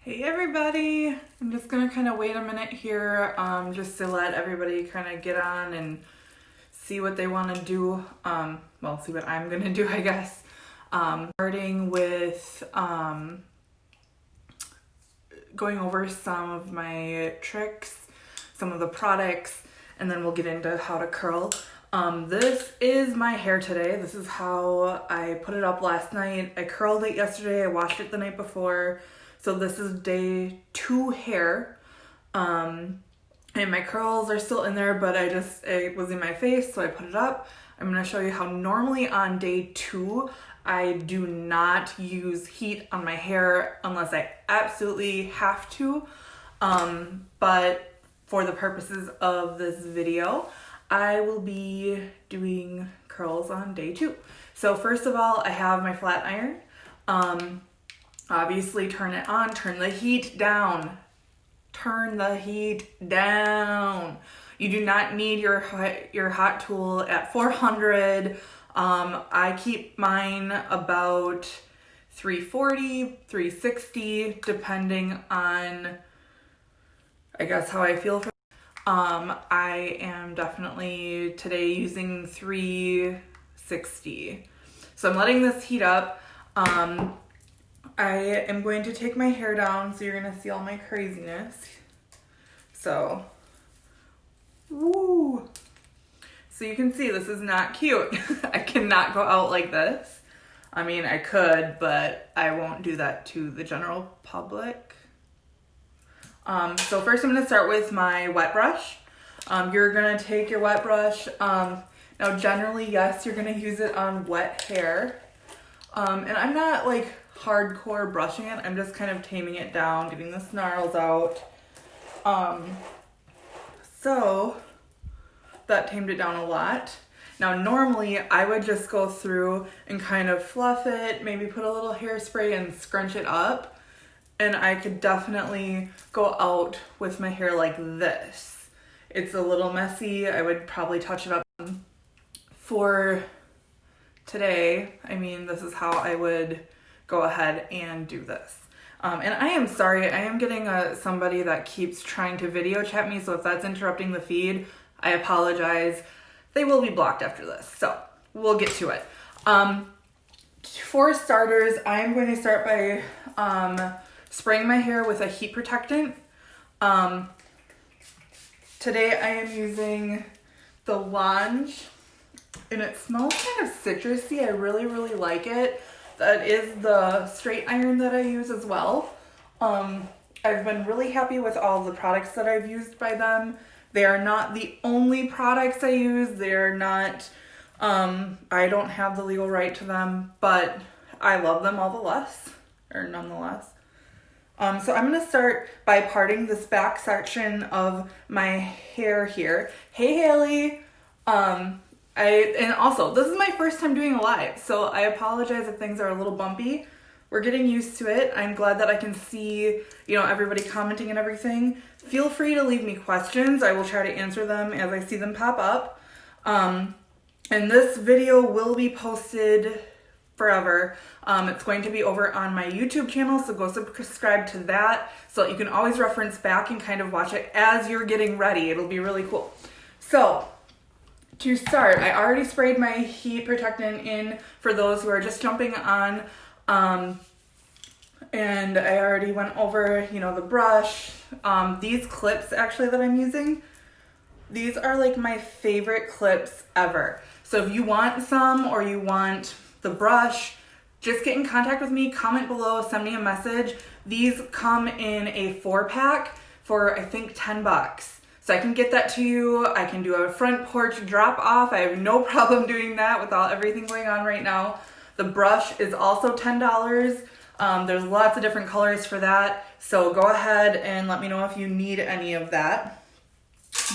Hey everybody! I'm just gonna kind of wait a minute here just to let everybody kind of get on and see what they want to do. Well, see what I'm gonna do, I guess. Starting with going over some of my tricks, some of the products, and then we'll get into how to curl. This is my hair today. This is how I put it up last night. I curled it yesterday. I washed it the night before. So this is day 2 hair. And my curls are still in there, but it was in my face, so I put it up. I'm gonna show you how normally on day 2, I do not use heat on my hair unless I absolutely have to. But for the purposes of this video, I will be doing curls on day 2. So first of all, I have my flat iron. Obviously turn it on, turn the heat down. Turn the heat down. You do not need your hot tool at 400. I keep mine about 340, 360, depending on, I guess, how I feel. I am definitely today using 360. So I'm letting this heat up. I am going to take my hair down, so you're gonna see all my craziness. So, woo! So you can see this is not cute. I cannot go out like this. I mean, I could, but I won't do that to the general public. So first I'm gonna start with my wet brush. You're gonna take your wet brush. Now generally, yes, you're gonna use it on wet hair. And I'm not like hardcore brushing it. I'm just kind of taming it down, getting the snarls out. So that tamed it down a lot. Now normally I would just go through and kind of fluff it, maybe put a little hairspray and scrunch it up. And I could definitely go out with my hair like this. It's a little messy. I would probably touch it up. For today, I mean, this is how I would go ahead and do this. And I am sorry, I am getting somebody that keeps trying to video chat me, so if that's interrupting the feed, I apologize. They will be blocked after this, so we'll get to it. For starters, I am going to start by spraying my hair with a heat protectant. Today I am using the Lange, and it smells kind of citrusy. I really, really like it. That is the straight iron that I use as well. I've been really happy with all the products that I've used by them. They are not the only products I use. They're not, I don't have the legal right to them, but I love them nonetheless. So I'm gonna start by parting this back section of my hair here. Hey Haley! And also, this is my first time doing a live, so I apologize if things are a little bumpy. We're getting used to it. I'm glad that I can see, everybody commenting and everything. Feel free to leave me questions. I will try to answer them as I see them pop up. And this video will be posted forever. It's going to be over on my YouTube channel, so go subscribe to that so that you can always reference back and kind of watch it as you're getting ready. It'll be really cool. So, to start, I already sprayed my heat protectant in for those who are just jumping on, and I already went over, the brush. These clips actually that I'm using, these are like my favorite clips ever. So if you want some or you want the brush, just get in contact with me, comment below, send me a message. These come in a 4-pack for I think $10. So I can get that to you. I can do a front porch drop off. I have no problem doing that with everything going on right now. The brush is also $10. There's lots of different colors for that. So go ahead and let me know if you need any of that.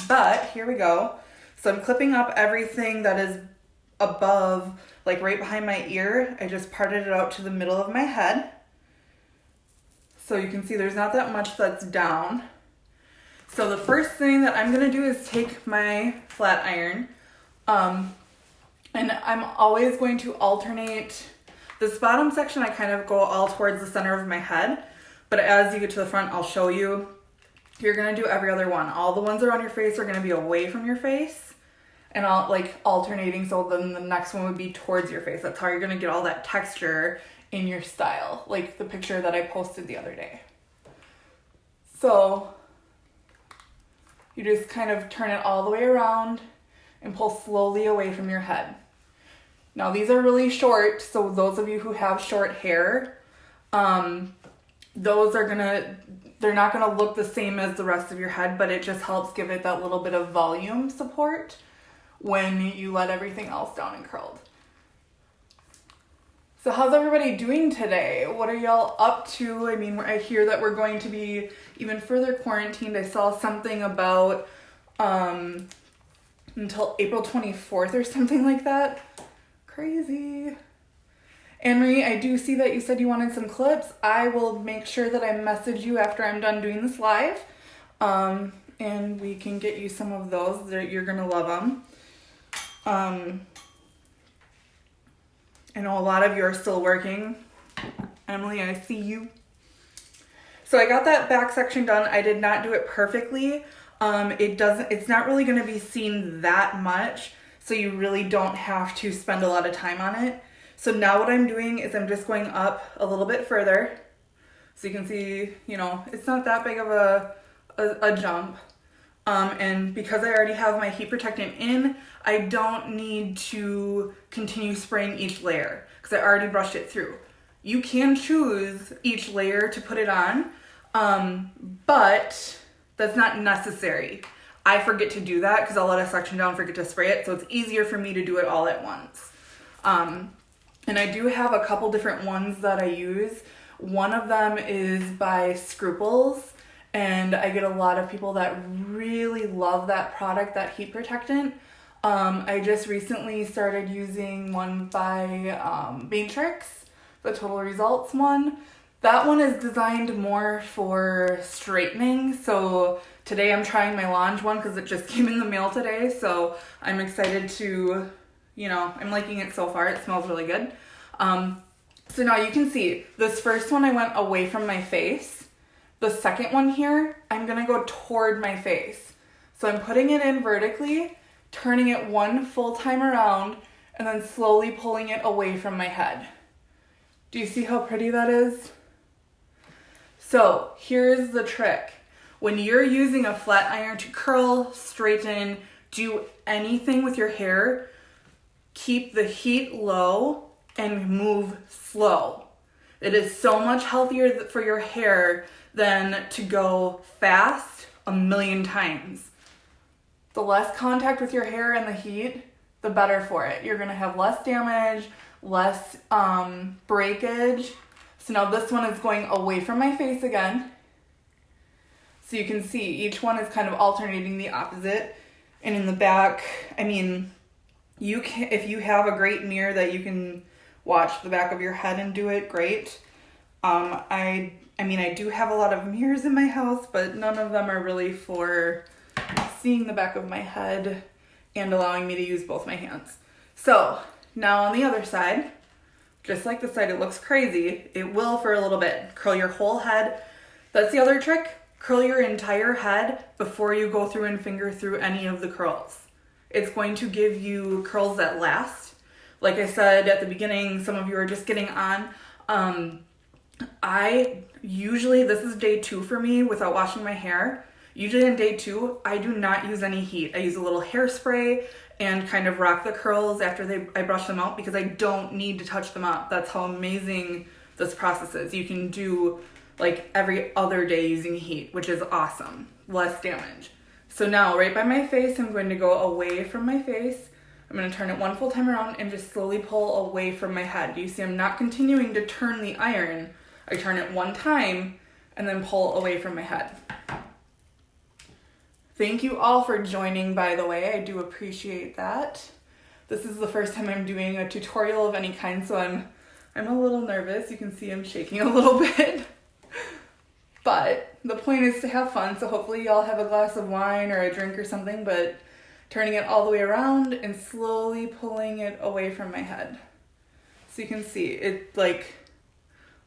But here we go. So I'm clipping up everything that is above, like right behind my ear. I just parted it out to the middle of my head. So you can see there's not that much that's down. So the first thing that I'm gonna do is take my flat iron, and I'm always going to alternate. This bottom section I kind of go all towards the center of my head, but as you get to the front, I'll show you. You're gonna do every other one. All the ones that are on your face are gonna be away from your face, and I'll like alternating, so then the next one would be towards your face. That's how you're gonna get all that texture in your style, like the picture that I posted the other day. So you just kind of turn it all the way around and pull slowly away from your head. Now these are really short, so those of you who have short hair, those are they're not gonna look the same as the rest of your head, but it just helps give it that little bit of volume support when you let everything else down and curled. So how's everybody doing today? What are y'all up to? I mean, I hear that we're going to be even further quarantined. I saw something about until April 24th or something like that. Crazy. Anne-Marie, I do see that you said you wanted some clips. I will make sure that I message you after I'm done doing this live. And we can get you some of those. You're going to love them. I know a lot of you are still working. Emily, I see you. So I got that back section done. I did not do it perfectly. It's not really going to be seen that much, so you really don't have to spend a lot of time on it. So now what I'm doing is I'm just going up a little bit further. So you can see, you know, it's not that big of a jump. And because I already have my heat protectant in, I don't need to continue spraying each layer because I already brushed it through. You can choose each layer to put it on, but that's not necessary. I forget to do that because I'll let a section down, forget to spray it, so it's easier for me to do it all at once. And I do have a couple different ones that I use. One of them is by Scruples, and I get a lot of people that really love that product, that heat protectant. I just recently started using one by Matrix, the Total Results one. That one is designed more for straightening. So today I'm trying my Lange one because it just came in the mail today. So I'm excited to, you know, I'm liking it so far. It smells really good. So now you can see this first one I went away from my face. The second one here, I'm gonna go toward my face. So I'm putting it in vertically, turning it one full time around, and then slowly pulling it away from my head. Do you see how pretty that is? So here's the trick. When you're using a flat iron to curl, straighten, do anything with your hair, keep the heat low and move slow. It is so much healthier for your hair than to go fast a million times. The less contact with your hair and the heat, the better for it. You're gonna have less damage, less breakage. So now this one is going away from my face again. So you can see each one is kind of alternating the opposite. And in the back, I mean, you can, if you have a great mirror that you can watch the back of your head and do it, great. I mean, I do have a lot of mirrors in my house, but none of them are really for seeing the back of my head and allowing me to use both my hands. So now on the other side, just like this side, it looks crazy. It will for a little bit. Curl your whole head. That's the other trick. Curl your entire head before you go through and finger through any of the curls. It's going to give you curls that last. Like I said at the beginning, some of you are just getting on. I usually, this is day 2 for me without washing my hair. Usually in day 2, I do not use any heat. I use a little hairspray and kind of rock the curls after I brush them out because I don't need to touch them up. That's how amazing this process is. You can do like every other day using heat, which is awesome. Less damage. So now right by my face, I'm going to go away from my face. I'm going to turn it one full time around and just slowly pull away from my head. You see I'm not continuing to turn the iron. I turn it one time and then pull away from my head. Thank you all for joining, by the way. I do appreciate that. This is the first time I'm doing a tutorial of any kind, so I'm a little nervous. You can see I'm shaking a little bit. But the point is to have fun, so hopefully y'all have a glass of wine or a drink or something, but turning it all the way around and slowly pulling it away from my head. So you can see it, like,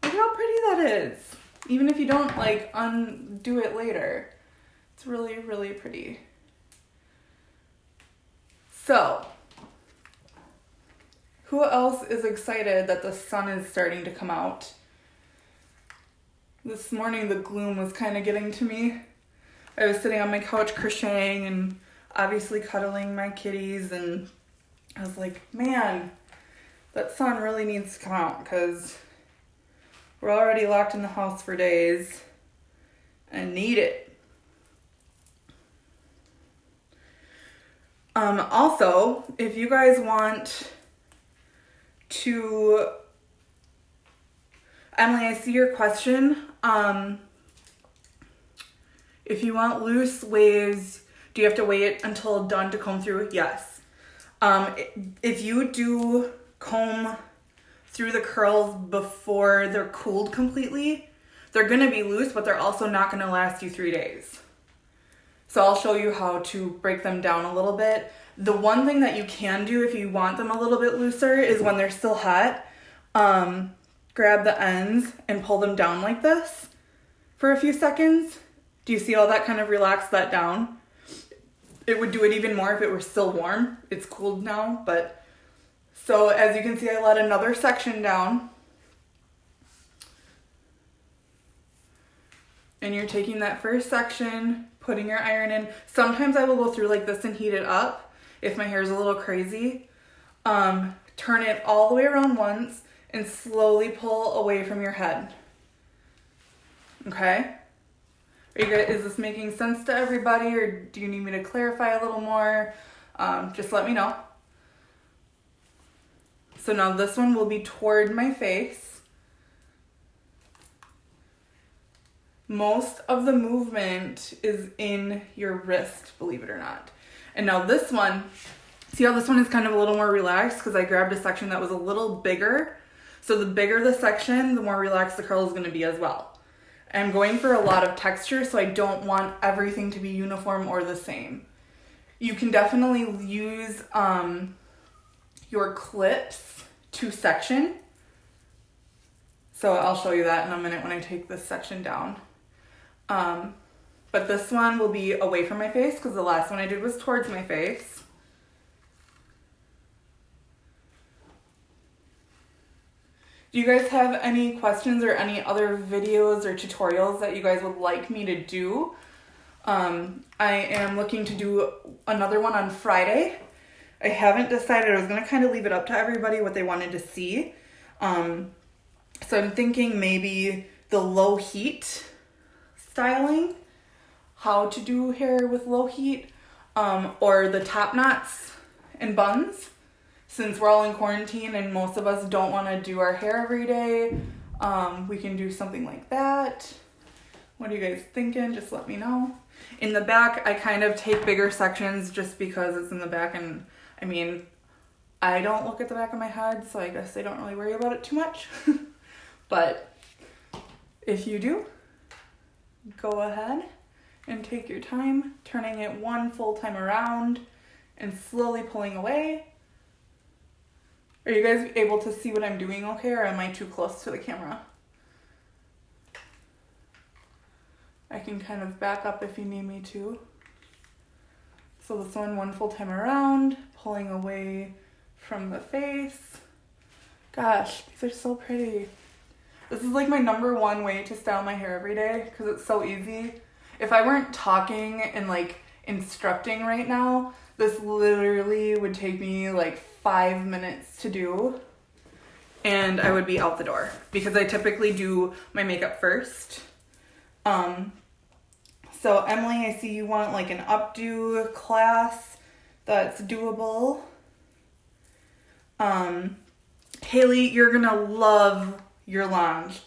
look how pretty that is. Even if you don't like undo it later. It's really, really pretty. So, who else is excited that the sun is starting to come out? This morning the gloom was kind of getting to me. I was sitting on my couch crocheting and obviously cuddling my kitties, and I was like, man, that sun really needs to come out because we're already locked in the house for days and need it. Also, if you guys want to, Emily, I see your question. If you want loose waves, do you have to wait until done to comb through? Yes. If you do comb through the curls before they're cooled completely, they're gonna be loose, but they're also not gonna last you 3 days. So I'll show you how to break them down a little bit. The one thing that you can do if you want them a little bit looser is when they're still hot, grab the ends and pull them down like this for a few seconds. Do you see how that kind of relaxed that down? It would do it even more if it were still warm. It's cooled now, but so as you can see, I let another section down. And you're taking that first section, putting your iron in. Sometimes I will go through like this and heat it up if my hair is a little crazy. Turn it all the way around once and slowly pull away from your head. Okay? Are you guys, is this making sense to everybody, or do you need me to clarify a little more? Just let me know. So now this one will be toward my face. Most of the movement is in your wrist, believe it or not. And now this one, see how this one is kind of a little more relaxed because I grabbed a section that was a little bigger. So the bigger the section, the more relaxed the curl is going to be as well. I'm going for a lot of texture, so I don't want everything to be uniform or the same. You can definitely use your clips to section. So I'll show you that in a minute when I take this section down. But this one will be away from my face because the last one I did was towards my face. Do you guys have any questions or any other videos or tutorials that you guys would like me to do? I am looking to do another one on Friday. I haven't decided. I was going to kind of leave it up to everybody what they wanted to see. So I'm thinking maybe the low heat styling, how to do hair with low heat, or the top knots and buns. Since we're all in quarantine and most of us don't want to do our hair every day, we can do something like that. What are you guys thinking? Just let me know. In the back, I kind of take bigger sections just because it's in the back, and I mean, I don't look at the back of my head, so I guess I don't really worry about it too much. But if you do, go ahead and take your time, turning it one full time around and slowly pulling away. Are you guys able to see what I'm doing okay, or am I too close to the camera? I can kind of back up if you need me to. So this one full time around, pulling away from the face. Gosh, these are so pretty. This is like my #1 way to style my hair every day because it's so easy. If I weren't talking and like instructing right now, this literally would take me like 5 minutes to do and I would be out the door because I typically do my makeup first. So Emily, I see you want like an updo class that's doable. Haley, you're gonna love your lounge.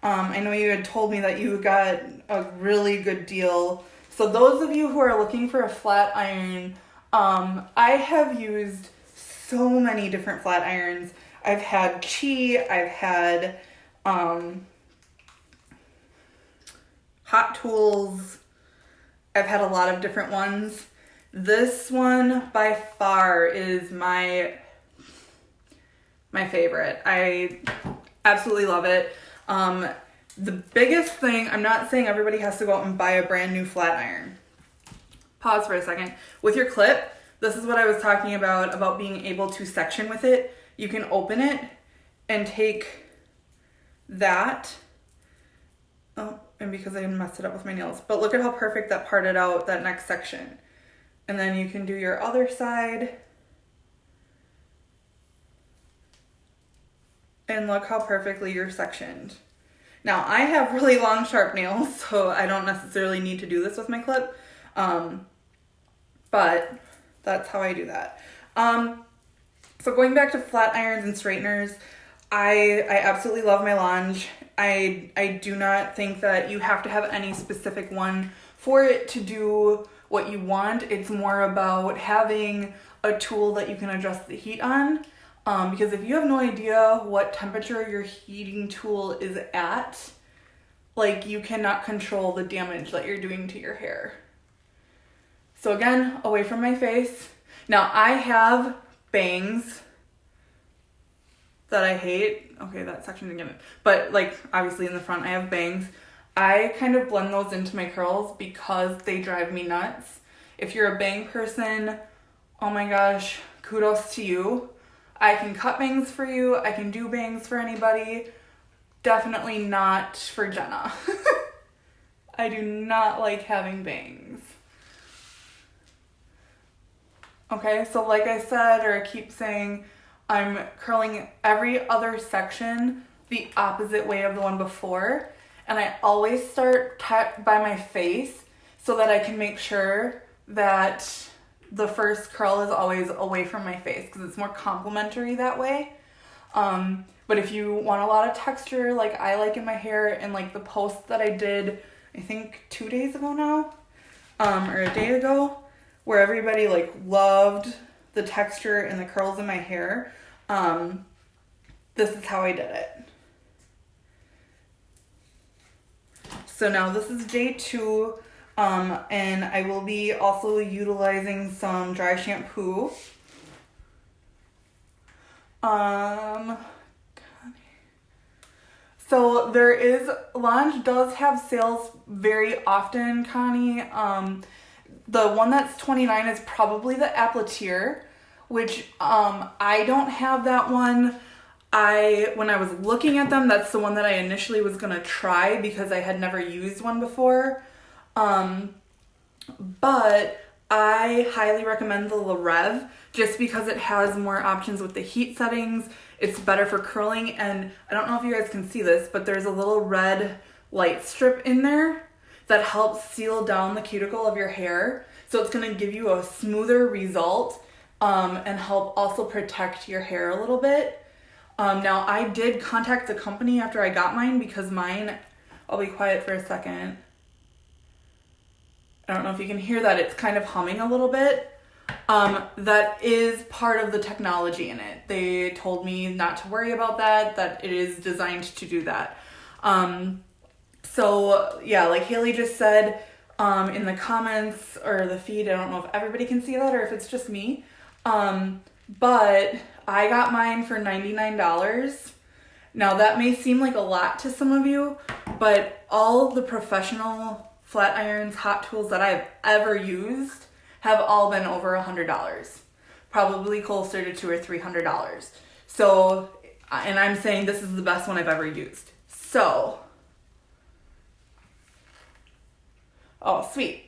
I know you had told me that you got a really good deal. So those of you who are looking for a flat iron, I have used so many different flat irons. I've had Chi, I've had Hot Tools, I've had a lot of different ones. This one by far is my favorite. I absolutely love it. The biggest thing, I'm not saying everybody has to go out and buy a brand new flat iron. Pause for a second. With your clip, this is what I was talking about being able to section with it. You can open it and take that. Oh, and because I messed it up with my nails. But look at how perfect that parted out, that next section. And then you can do your other side. And look how perfectly you're sectioned. Now, I have really long, sharp nails, so I don't necessarily need to do this with my clip. But that's how I do that. So going back to flat irons and straighteners, I absolutely love my Lange. I do not think that you have to have any specific one for it to do what you want. It's more about having a tool that you can adjust the heat on. Because if you have no idea what temperature your heating tool is at, like, you cannot control the damage that you're doing to your hair. So again, away from my face. Now, I have bangs that I hate. Okay, that section again. But, like, obviously in the front I have bangs. I kind of blend those into my curls because they drive me nuts. If you're a bang person, oh my gosh, kudos to you. I can cut bangs for you. I can do bangs for anybody. Definitely not for Jenna. I do not like having bangs. Okay, so like I said, or I keep saying, I'm curling every other section the opposite way of the one before. And I always start by my face so that I can make sure that the first curl is always away from my face because it's more complimentary that way. But if you want a lot of texture like I like in my hair, and like the post that I did, I think 2 days ago now, or a day ago, where everybody like loved the texture and the curls in my hair, this is how I did it. So now this is day 2. And I will be also utilizing some dry shampoo. So there is, Lange does have sales very often, Connie. The one that's $29 is probably the Appliteur, which I don't have that one. When I was looking at them, that's the one that I initially was gonna try because I had never used one before. But I highly recommend the Le Rêve just because it has more options with the heat settings. It's better for curling, and I don't know if you guys can see this, but there's a little red light strip in there that helps seal down the cuticle of your hair. So it's going to give you a smoother result, and help also protect your hair a little bit. Now I did contact the company after I got mine because mine, I'll be quiet for a second. I don't know if you can hear that. It's kind of humming a little bit. That is part of the technology in it. They told me not to worry about that it is designed to do that. So yeah, like Haley just said, in the comments or the feed, I don't know if everybody can see that or if it's just me. But I got mine for $99. Now that may seem like a lot to some of you, but all the professional flat irons, hot tools that I've ever used have all been over $100, probably closer to $200 or $300. So, and I'm saying this is the best one I've ever used. So, oh, sweet.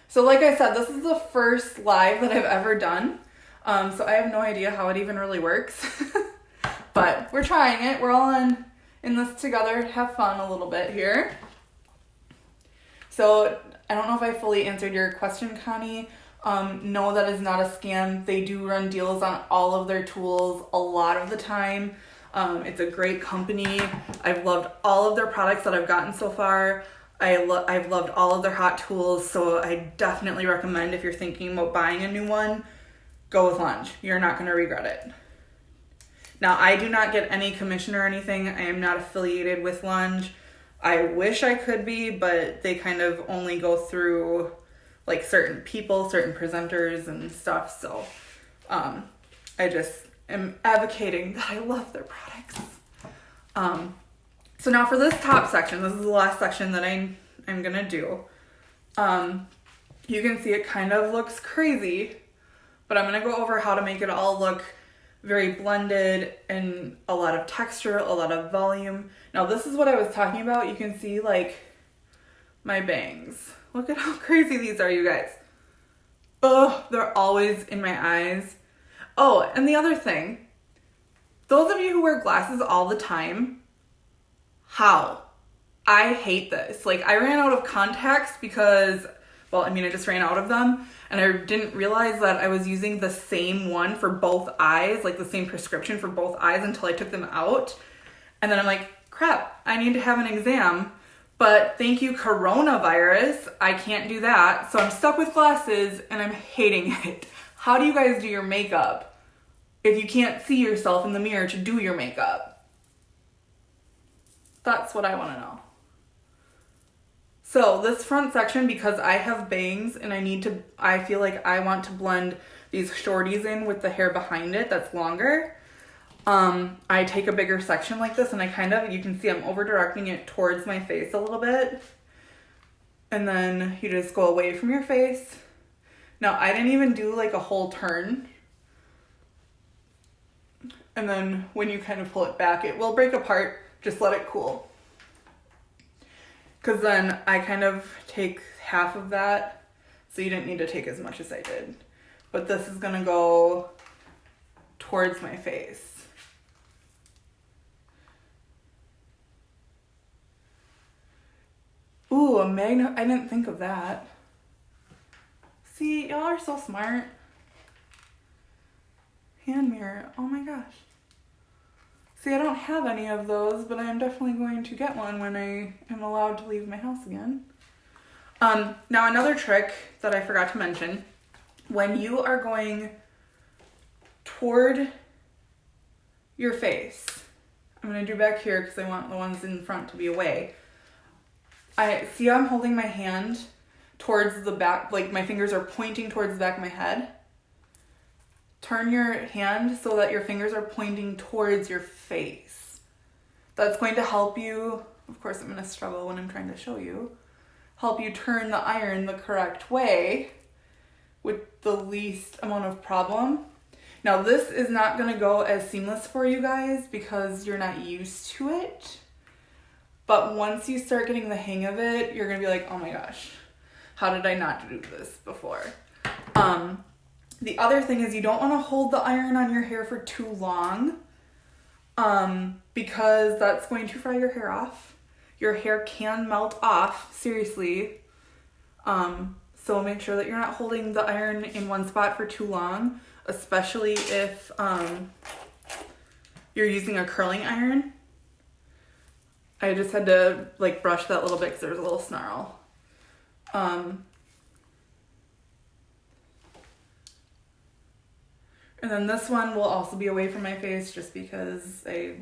So like I said, this is the first live that I've ever done. So I have no idea how it even really works, but we're trying it. We're all in this together, have fun a little bit here. So I don't know if I fully answered your question, Connie. No, that is not a scam. They do run deals on all of their tools a lot of the time. It's a great company. I've loved all of their products that I've gotten so far. I've loved all of their hot tools, so I definitely recommend if you're thinking about buying a new one, go with Lange. You're not going to regret it. Now, I do not get any commission or anything. I am not affiliated with Lange. I wish I could be, but they kind of only go through like certain people, certain presenters and stuff. So I just am advocating that I love their products. So now for this top section, this is the last section that I'm gonna do. You can see it kind of looks crazy, but I'm gonna go over how to make it all look very blended and a lot of texture, a lot of volume. Now this is what I was talking about. You can see like my bangs. Look at how crazy these are, you guys. Ugh, they're always in my eyes. Oh, and the other thing, those of you who wear glasses all the time, how? I hate this. Like, I ran out of contacts because, well, I mean, I just ran out of them, and I didn't realize that I was using the same one for both eyes, like the same prescription for both eyes until I took them out. And then I'm like, crap, I need to have an exam. But thank you, coronavirus, I can't do that. So I'm stuck with glasses and I'm hating it. How do you guys do your makeup if you can't see yourself in the mirror to do your makeup? That's what I want to know. So this front section, because I have bangs and I feel like I want to blend these shorties in with the hair behind it that's longer. I take a bigger section like this and you can see I'm over directing it towards my face a little bit. And then you just go away from your face. Now I didn't even do like a whole turn. And then when you kind of pull it back, it will break apart. Just let it cool. Because then I kind of take half of that. So you didn't need to take as much as I did. But this is going to go towards my face. Ooh, a magnet. I didn't think of that. See, y'all are so smart. Hand mirror. Oh my gosh. See, I don't have any of those, but I am definitely going to get one when I am allowed to leave my house again. Now another trick that I forgot to mention, when you are going toward your face, I'm going to do back here because I want the ones in front to be away. I see I'm holding my hand towards the back, like my fingers are pointing towards the back of my head. Turn your hand so that your fingers are pointing towards your face. That's going to help you, of course I'm going to struggle when I'm trying to show you, help you turn the iron the correct way with the least amount of problem. Now this is not going to go as seamless for you guys because you're not used to it. But once you start getting the hang of it, you're going to be like, oh my gosh, how did I not do this before? The other thing is you don't want to hold the iron on your hair for too long because that's going to fry your hair off. Your hair can melt off, seriously. So make sure that you're not holding the iron in one spot for too long, especially if you're using a curling iron. I just had to like brush that a little bit because there was a little snarl. And then this one will also be away from my face just because I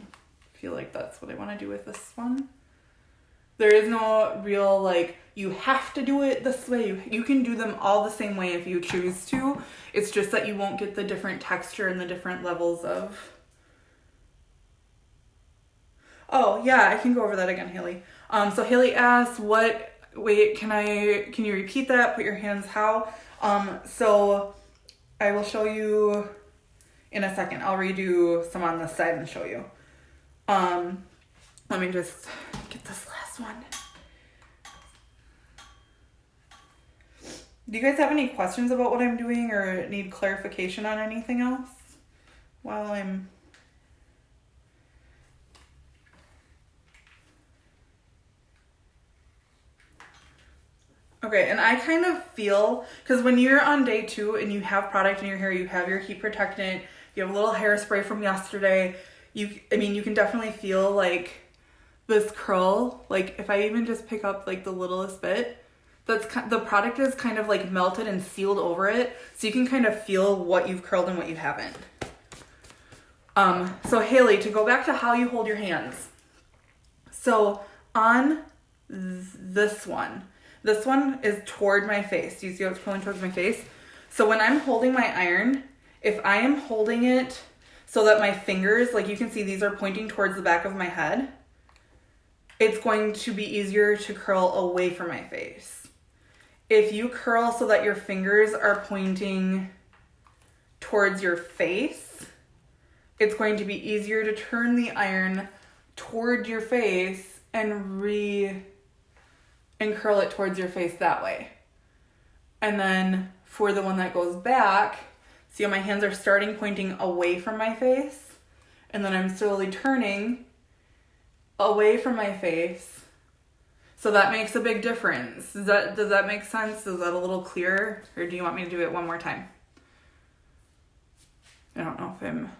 feel like that's what I want to do with this one. There is no real like, you have to do it this way. You can do them all the same way if you choose to. It's just that you won't get the different texture and the different levels of... Oh, yeah, I can go over that again, Haley. So Haley asked, can you repeat that? Put your hands how? So I will show you in a second. I'll redo some on this side and show you. Let me just get this last one. Do you guys have any questions about what I'm doing or need clarification on anything else while I'm... Okay, and I kind of feel, because when you're on day 2 and you have product in your hair, you have your heat protectant, you have a little hairspray from yesterday, you can definitely feel like this curl, like if I even just pick up like the littlest bit, the product is kind of like melted and sealed over it, so you can kind of feel what you've curled and what you haven't. So Haley, to go back to how you hold your hands. So on this one is toward my face. Do you see how it's pulling towards my face? So when I'm holding my iron, if I am holding it so that my fingers, like you can see these are pointing towards the back of my head, it's going to be easier to curl away from my face. If you curl so that your fingers are pointing towards your face, it's going to be easier to turn the iron toward your face and curl it towards your face that way. And then for the one that goes back, see how my hands are starting pointing away from my face, and then I'm slowly turning away from my face. So that makes a big difference. Does that make sense? Is that a little clearer? Or do you want me to do it one more time? I don't know if I'm...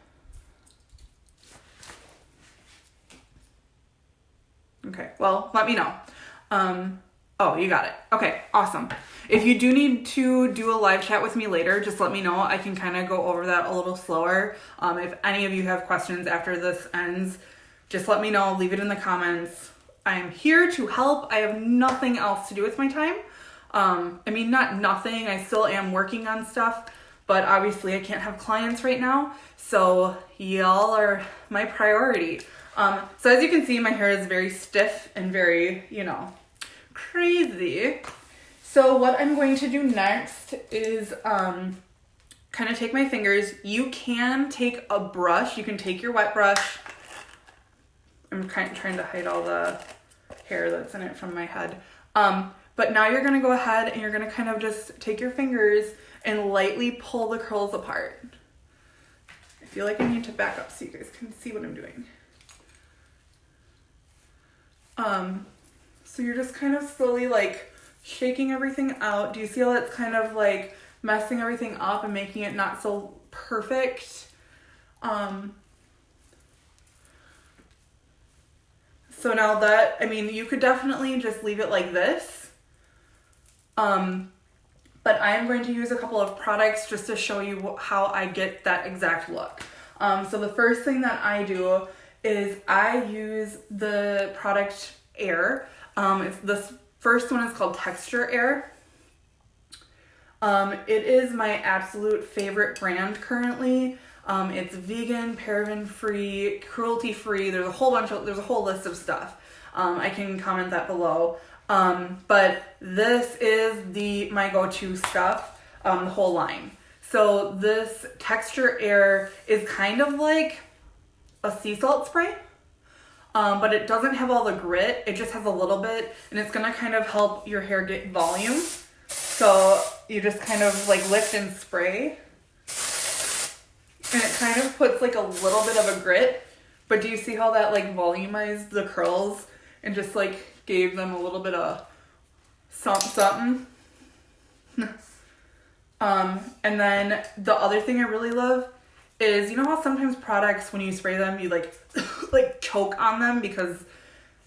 Okay, well, let me know. Oh, you got it. Okay, awesome. If you do need to do a live chat with me later, just let me know. I can kind of go over that a little slower. If any of you have questions after this ends, just let me know. Leave it in the comments. I'm here to help. I have nothing else to do with my time. I mean, not nothing. I still am working on stuff, but obviously I can't have clients right now. So y'all are my priority. So as you can see, my hair is very stiff and very, crazy. So what I'm going to do next is kind of take my fingers. You can take a brush. You can take your wet brush. I'm kind of trying to hide all the hair that's in it from my head. But now you're going to go ahead and you're going to kind of just take your fingers and lightly pull the curls apart. I feel like I need to back up so you guys can see what I'm doing. So you're just kind of slowly like shaking everything out. Do you see how it's kind of like messing everything up and making it not so perfect? So now that, you could definitely just leave it like this. But I'm going to use a couple of products just to show you how I get that exact look. So the first thing that I do is I use the product Air. This first one is called Texture Air. It is my absolute favorite brand currently. It's vegan, paraben-free, cruelty-free. There's a whole list of stuff. I can comment that below. But this is my go-to stuff, the whole line. So this Texture Air is kind of like a sea salt spray. But it doesn't have all the grit. It just has a little bit, and it's gonna kind of help your hair get volume. So you just kind of like lift and spray. And it kind of puts like a little bit of a grit. But do you see how that like volumized the curls and just like gave them a little bit of something? And then the other thing I really love is, you know how sometimes products, when you spray them, you like choke on them because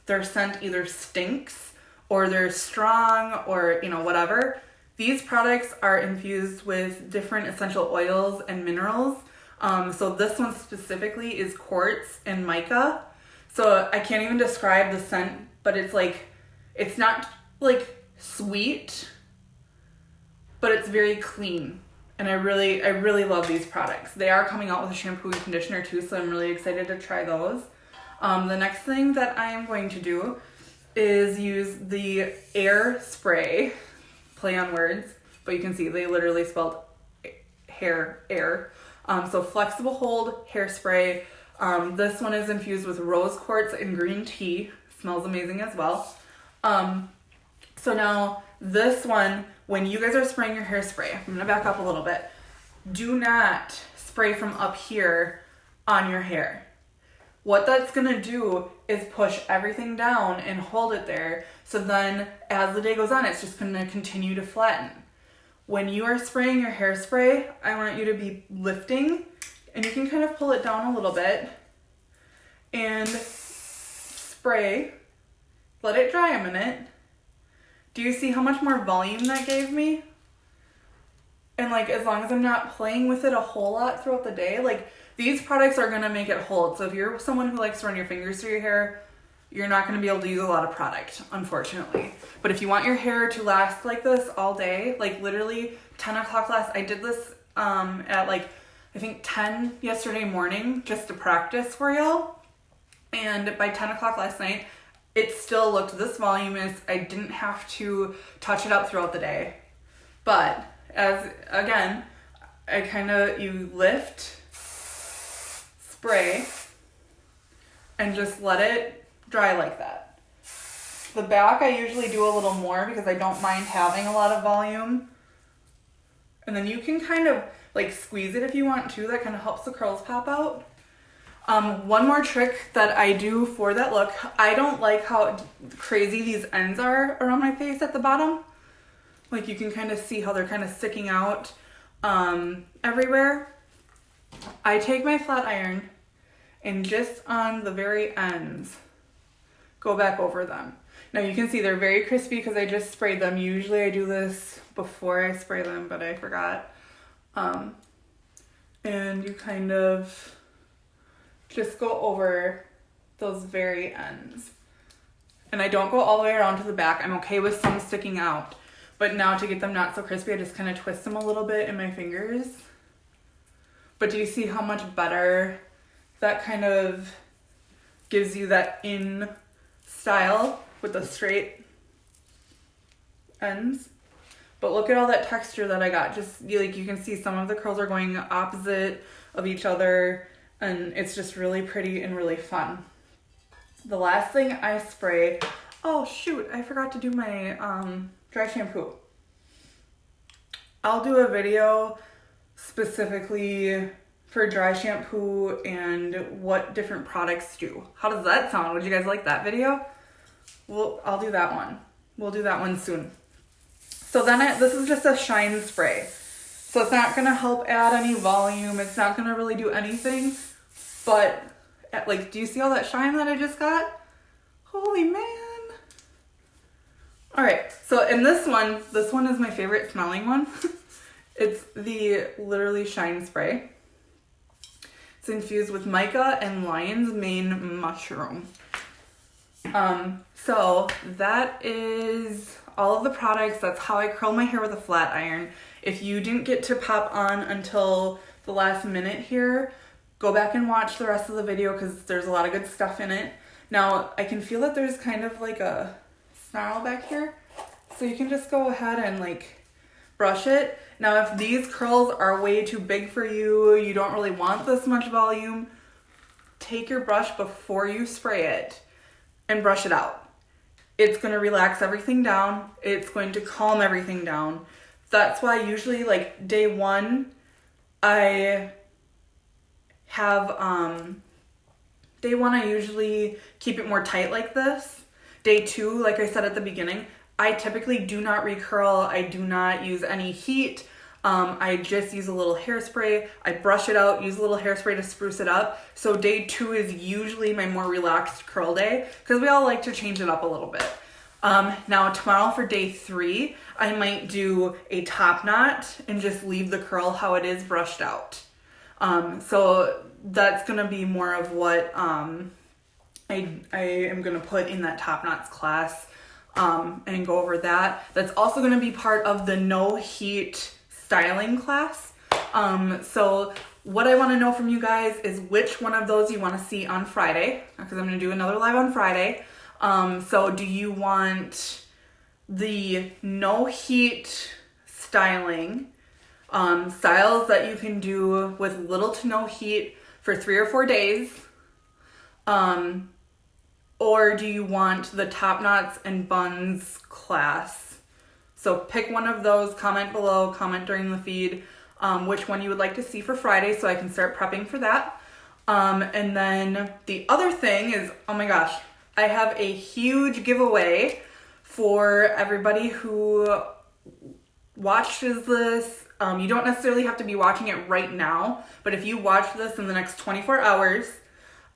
their scent either stinks or they're strong or, whatever. These products are infused with different essential oils and minerals. So this one specifically is quartz and mica. So I can't even describe the scent, but it's not like sweet, but it's very clean. And I really love these products. They are coming out with a shampoo and conditioner too, so I'm really excited to try those. The next thing that I am going to do is use the Air Spray, play on words, but you can see they literally spelled hair, air. So flexible hold hairspray. This one is infused with rose quartz and green tea. Smells amazing as well. So now this one, when you guys are spraying your hairspray, I'm gonna back up a little bit. Do not spray from up here on your hair. What that's gonna do is push everything down and hold it there. So then as the day goes on, it's just gonna continue to flatten. When you are spraying your hairspray, I want you to be lifting, and you can kind of pull it down a little bit and spray. Let it dry a minute. Do you see how much more volume that gave me? And as long as I'm not playing with it a whole lot throughout the day, these products are gonna make it hold. So if you're someone who likes to run your fingers through your hair, you're not gonna be able to use a lot of product, unfortunately. But if you want your hair to last like this all day, literally 10 o'clock I did this at I think 10 yesterday morning just to practice for y'all. And by 10 o'clock last night, it still looked this voluminous. I didn't have to touch it up throughout the day. But as, again, you lift, spray, and just let it dry like that. The back I usually do a little more because I don't mind having a lot of volume. And then you can kind of like squeeze it if you want to. That kind of helps the curls pop out. One more trick that I do for that look, I don't like how crazy these ends are around my face at the bottom. Like you can kind of see how they're kind of sticking out everywhere. I take my flat iron and just on the very ends, go back over them. Now you can see they're very crispy because I just sprayed them. Usually I do this before I spray them, but I forgot. And you kind of just go over those very ends. And I don't go all the way around to the back. I'm okay with some sticking out. But now to get them not so crispy, I just kind of twist them a little bit in my fingers. But do you see how much better that kind of gives you that in style with the straight ends? But look at all that texture that I got. Just like you can see some of the curls are going opposite of each other, and it's just really pretty and really fun. The last thing I spray, oh shoot, I forgot to do my dry shampoo. I'll do a video specifically for dry shampoo and what different products do. How does that sound? Would you guys like that video? Well, I'll do that one. We'll do that one soon. So then this is just a shine spray. So it's not gonna help add any volume. It's not gonna really do anything. But like, do you see all that shine that I just got? Holy man. All right, so in this one is my favorite smelling one. It's the literally shine spray. It's infused with mica and lion's mane mushroom. So that is all of the products. That's how I curl my hair with a flat iron. If you didn't get to pop on until the last minute here, go back and watch the rest of the video because there's a lot of good stuff in it. Now, I can feel that there's kind of like a snarl back here. So you can just go ahead and like brush it. Now, if these curls are way too big for you, you don't really want this much volume, take your brush before you spray it and brush it out. It's going to relax everything down. It's going to calm everything down. That's why usually like day one, I usually keep it more tight like this. Day two, like I said at the beginning, I typically do not recurl. I do not use any heat. I just use a little hairspray. I brush it out, use a little hairspray to spruce it up. So day two is usually my more relaxed curl day because we all like to change it up a little bit. Now tomorrow for day three, I might do a top knot and just leave the curl how it is brushed out. So that's going to be more of what I am going to put in that top knots class and go over that. That's also going to be part of the no heat styling class. So what I want to know from you guys is which one of those you want to see on Friday, because I'm going to do another live on Friday. So do you want the no heat styling styles that you can do with little to no heat for 3 or 4 days? Or do you want the top knots and buns class? So pick one of those, comment below, comment during the feed, which one you would like to see for Friday so I can start prepping for that. And then the other thing is, oh my gosh, I have a huge giveaway for everybody who watches this. You don't necessarily have to be watching it right now, but if you watch this in the next 24 hours,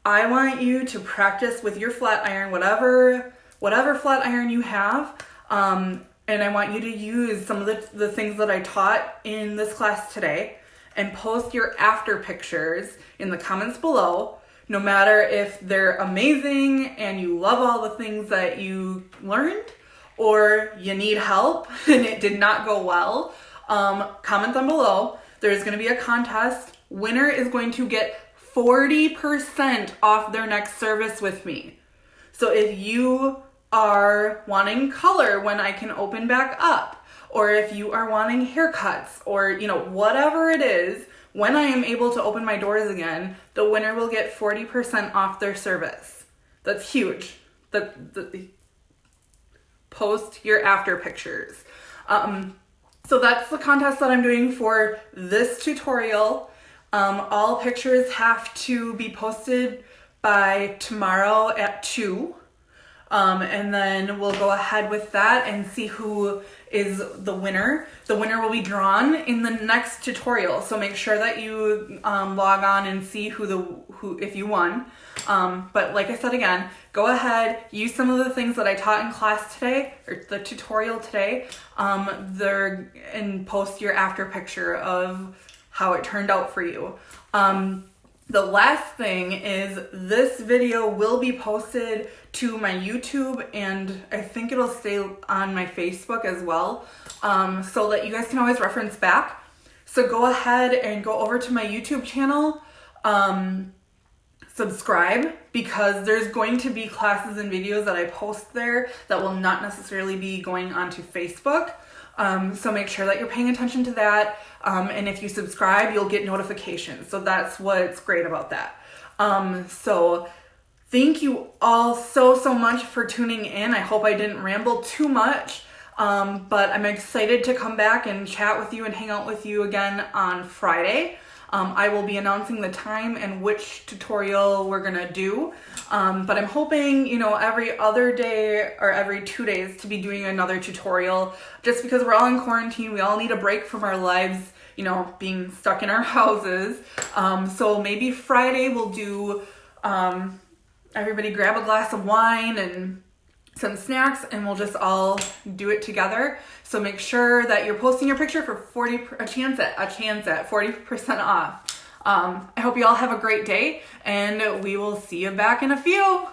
I want you to practice with your flat iron, whatever flat iron you have. And I want you to use some of the things that I taught in this class today and post your after pictures in the comments below, no matter if they're amazing and you love all the things that you learned or you need help and it did not go well. Comment down below. There's going to be a contest. Winner is going to get 40% off their next service with me. So if you are wanting color when I can open back up, or if you are wanting haircuts, or, you know, whatever it is, when I am able to open my doors again, the winner will get 40% off their service. That's huge. Post your after pictures. So that's the contest that I'm doing for this tutorial. All pictures have to be posted by tomorrow at 2. And then we'll go ahead with that and see who is the winner. The winner will be drawn in the next tutorial. So make sure that you log on and see who if you won. But like I said again, go ahead, use some of the things that I taught in class today, or the tutorial today, and post your after picture of how it turned out for you. The last thing is this video will be posted to my YouTube, and I think it'll stay on my Facebook as well, so that you guys can always reference back. So go ahead and go over to my YouTube channel, subscribe, because there's going to be classes and videos that I post there that will not necessarily be going onto Facebook. So make sure that you're paying attention to that. And if you subscribe, you'll get notifications. So that's what's great about that. So thank you all so much for tuning in. I hope I didn't ramble too much. But I'm excited to come back and chat with you and hang out with you again on Friday. I will be announcing the time and which tutorial we're gonna do. But I'm hoping, you know, every other day or every 2 days to be doing another tutorial, just because we're all in quarantine. We all need a break from our lives, you know, being stuck in our houses. So maybe Friday we'll do, everybody grab a glass of wine and some snacks, and we'll just all do it together. So make sure that you're posting your picture for a chance at 40% off. I hope you all have a great day, and we will see you back in a few.